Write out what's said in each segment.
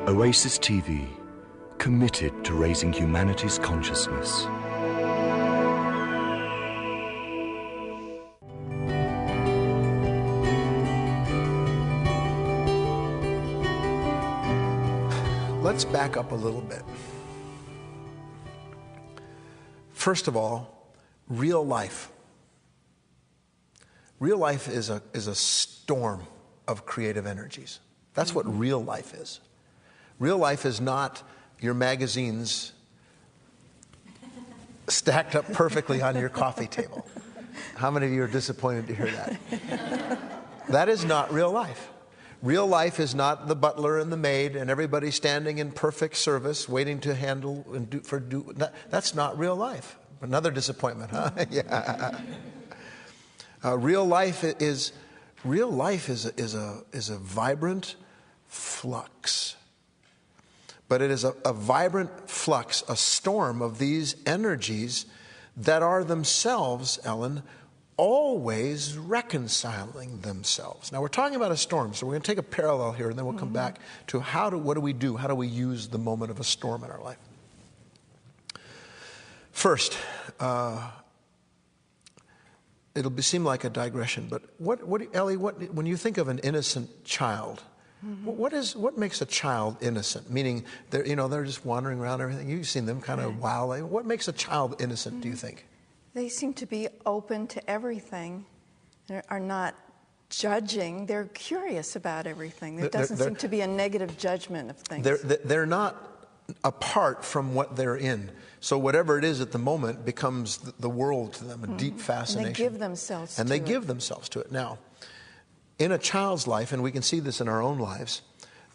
Oasis TV, committed to raising humanity's consciousness. Let's back up a little bit. First of all, real life. Real life is a storm of creative energies. That's what real life is. Real life is not your magazines stacked up perfectly on your coffee table. How many of you are disappointed to hear that? That is not real life. Real life is not the butler and the maid and everybody standing in perfect service waiting to handle and do. That's not real life. Another disappointment, huh? Yeah. Real life is a vibrant flux. But it is a vibrant flux, a storm of these energies that are themselves, Ellen, always reconciling themselves. Now, we're talking about a storm, so we're going to take a parallel here, and then we'll come back to what do we do? How do we use the moment of a storm in our life? First, it'll seem like a digression, but Ellie, when you think of an innocent child, what makes a child innocent? Meaning, they're just wandering around everything. You've seen them kind of wild. What makes a child innocent, do you think? They seem to be open to everything, are not judging. They're curious about everything. There doesn't seem to be a negative judgment of things. They're not apart from what they're in. So whatever it is at the moment becomes the world to them, a deep fascination. And they give themselves to it. And they give themselves to it. Now, in a child's life, and we can see this in our own lives,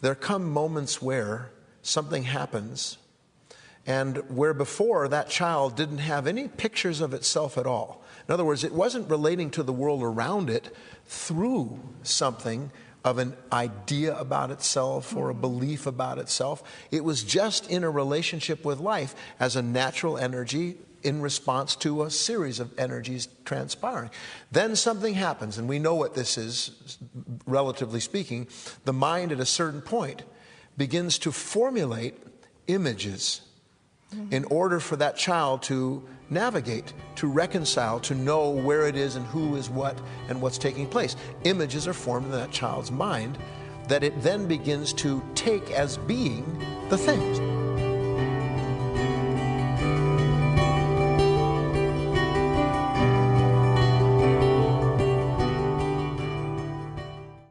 there come moments where something happens and where before that child didn't have any pictures of itself at all. In other words, it wasn't relating to the world around it through something of an idea about itself or a belief about itself. It was just in a relationship with life as a natural energy in response to a series of energies transpiring. Then something happens, and we know what this is, relatively speaking. The mind at a certain point begins to formulate images in order for that child to navigate, to reconcile, to know where it is and who is what and what's taking place. Images are formed in that child's mind that it then begins to take as being the things.